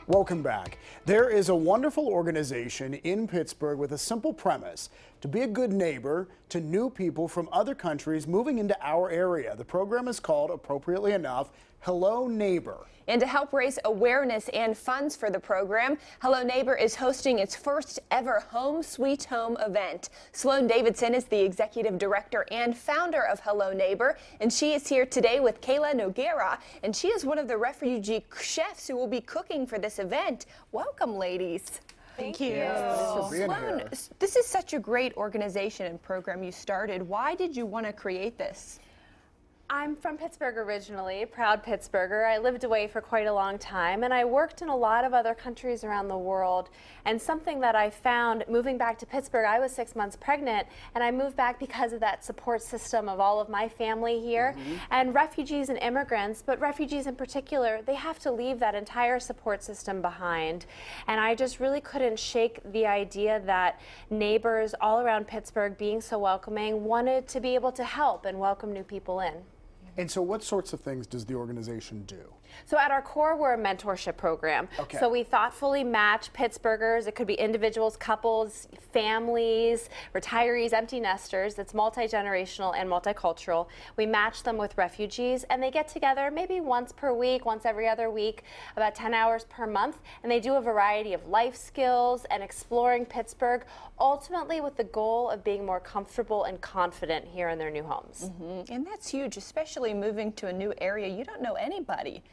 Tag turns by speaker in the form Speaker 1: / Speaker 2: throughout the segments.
Speaker 1: Welcome back. There is a wonderful organization in Pittsburgh with a simple premise: to be a good neighbor to new people from other countries moving into our area. The program is called, appropriately enough, Hello Neighbor.
Speaker 2: And to help raise awareness and funds for the program, Hello Neighbor is hosting its first ever Home Sweet Home event. Sloan Davidson is the executive director and founder of Hello Neighbor, and she is here today with Kayla Noguera, and she is one of the refugee chefs who will be cooking for this event. Welcome, ladies.
Speaker 3: Thank you.
Speaker 1: For being
Speaker 2: Sloan,
Speaker 1: here.
Speaker 2: this is such a great organization and program you started. Why did you want to create this?
Speaker 3: I'm from Pittsburgh originally, proud Pittsburgher. I lived away for quite a long time, and I worked in a lot of other countries around the world. And something that I found moving back to Pittsburgh, I was 6 months pregnant, and I moved back because of that support system of all of my family here. And refugees and immigrants, but refugees in particular, they have to leave that entire support system behind. And I just really couldn't shake the idea that neighbors all around Pittsburgh, being so welcoming, wanted to be able to help and welcome new people in.
Speaker 1: And so what sorts of things does the organization do?
Speaker 3: So at our core, we're a mentorship program.
Speaker 1: Okay.
Speaker 3: So we thoughtfully match Pittsburghers. It could be individuals, couples, families, retirees, empty nesters. It's multi-generational and multicultural. We match them with refugees, and they get together maybe once per week, once every other week, about 10 hours per month, and they do a variety of life skills and exploring Pittsburgh, ultimately with the goal of being more comfortable and confident here in their new homes.
Speaker 2: And that's huge, especially moving to a new area. You don't know anybody.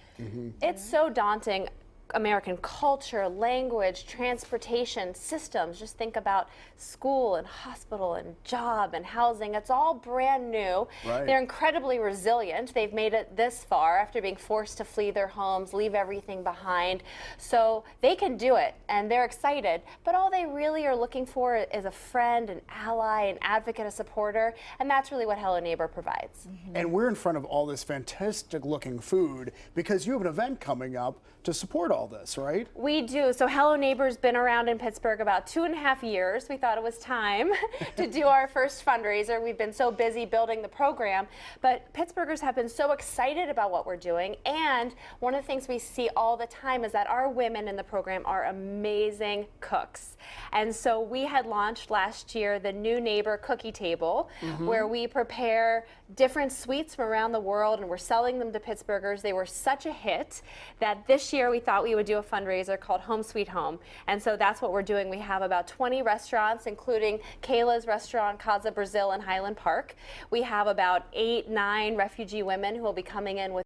Speaker 3: It's so daunting. American culture, language, transportation, systems. Just think about school and hospital and job and housing. It's all brand new.
Speaker 1: Right.
Speaker 3: They're incredibly resilient. They've made it this far after being forced to flee their homes, leave everything behind. So they can do it, and they're excited. But all they really are looking for is a friend, an ally, an advocate, a supporter, and that's really what Hello Neighbor provides.
Speaker 1: And we're in front of all this fantastic looking food because you have an event coming up to support all this, right?
Speaker 3: We do. So Hello Neighbor's been around in Pittsburgh about 2.5 years. We thought it was time to do our first fundraiser. We've been so busy building the program, but Pittsburghers have been so excited about what we're doing. And one of the things we see all the time is that our women in the program are amazing cooks. And so we had launched last year the New Neighbor Cookie Table, where we prepare different sweets from around the world, and we're selling them to Pittsburghers. They were such a hit that this year we thought we would do a fundraiser called Home Sweet Home. And so that's what we're doing. We have about 20 restaurants, including Kayla's restaurant, Casa Brazil in Highland Park. We have about 8-9 refugee women who will be coming in with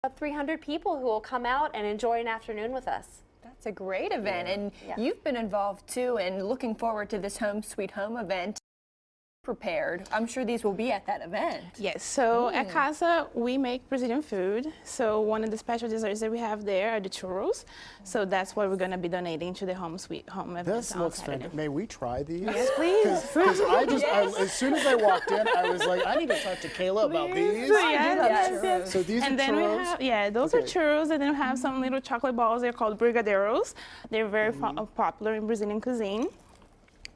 Speaker 3: about 300 people who will come out and enjoy an afternoon with us.
Speaker 2: That's a great event, and you've been involved too, and looking forward to this Home Sweet Home event. Prepared. I'm sure these will be at that event.
Speaker 4: Yes, so at Casa, we make Brazilian food. So one of the special desserts that we have there are the churros. So that's what we're going to be donating to the Home Sweet Home event.
Speaker 1: This
Speaker 4: on
Speaker 1: looks
Speaker 4: Saturday.
Speaker 1: fantastic. May we try these?
Speaker 4: Yes, please.
Speaker 1: Because as soon as I walked in, I was like, I need to talk to Kayla about these.
Speaker 4: Yes.
Speaker 1: So these
Speaker 4: And
Speaker 1: are
Speaker 4: then we
Speaker 1: churros?
Speaker 4: have, those are churros, and then we have some little chocolate balls. They're called brigadeiros. They're very popular in Brazilian cuisine.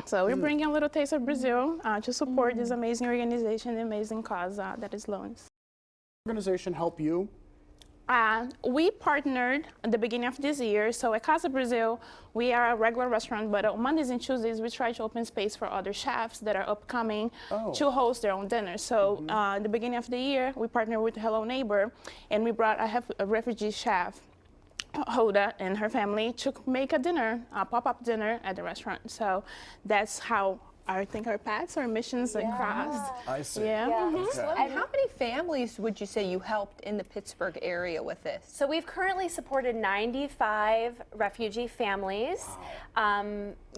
Speaker 4: So we're bringing a little taste of Brazil to support this amazing organization, the amazing cause that is Loans.
Speaker 1: Organization help you?
Speaker 4: We partnered at the beginning of this year. So at Casa Brazil, we are a regular restaurant, but on Mondays and Tuesdays, we try to open space for other chefs that are upcoming to host their own dinner. So at the beginning of the year, we partnered with Hello Neighbor, and we brought a refugee chef, Hoda, and her family to make a dinner, a pop-up dinner at the restaurant. So that's how I think our paths, our missions crossed.
Speaker 1: I see.
Speaker 4: Yeah.
Speaker 2: And how many families would you say you helped in the Pittsburgh area with this?
Speaker 3: So we've currently supported 95 refugee families.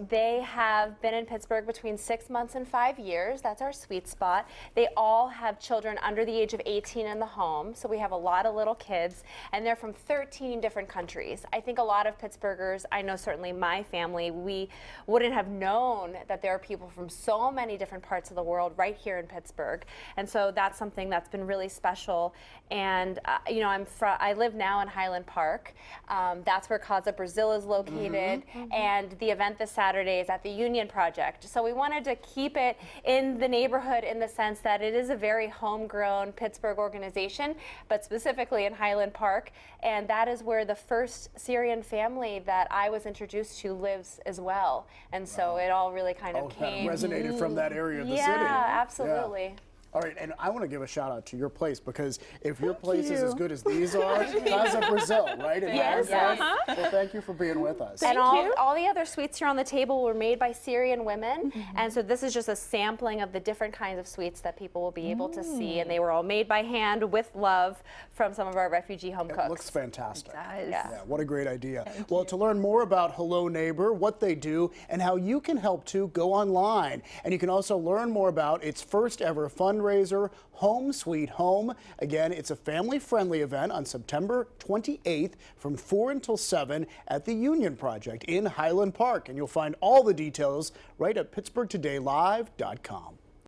Speaker 3: They have been in Pittsburgh between 6 months and 5 years. That's our sweet spot. They all have children under the age of 18 in the home, so we have a lot of little kids, and they're from 13 different countries. I think a lot of Pittsburghers, I know certainly my family, we wouldn't have known that there are people from so many different parts of the world right here in Pittsburgh. And so that's something that's been really special. And you know, I live now in Highland Park. That's where Casa Brazil is located. And the event this Saturday is at the Union Project. So we wanted to keep it in the neighborhood in the sense that it is a very homegrown Pittsburgh organization, but specifically in Highland Park. And that is where the first Syrian family that I was introduced to lives as well. And so it all really kind of came.
Speaker 1: Resonated from that area of the city.
Speaker 3: Yeah, absolutely.
Speaker 1: Yeah. All right, and I want to give a shout out to your place, because if your place is as good as these are, Casa Brazil, right?
Speaker 3: Yes.
Speaker 1: Well, thank you for being with us.
Speaker 3: And all the other sweets here on the table were made by Syrian women. And so this is just a sampling of the different kinds of sweets that people will be able to see. And they were all made by hand with love from some of our refugee home cooks.
Speaker 1: It looks fantastic.
Speaker 2: It does.
Speaker 1: Yeah, what a great idea. Well, to learn more about Hello Neighbor, what they do, and how you can help too, go online. And you can also learn more about its first ever fundraiser, Home Sweet Home. Again, it's a family-friendly event on September 28th from 4 until 7 at the Union Project in Highland Park. And you'll find all the details right at PittsburghTodayLive.com.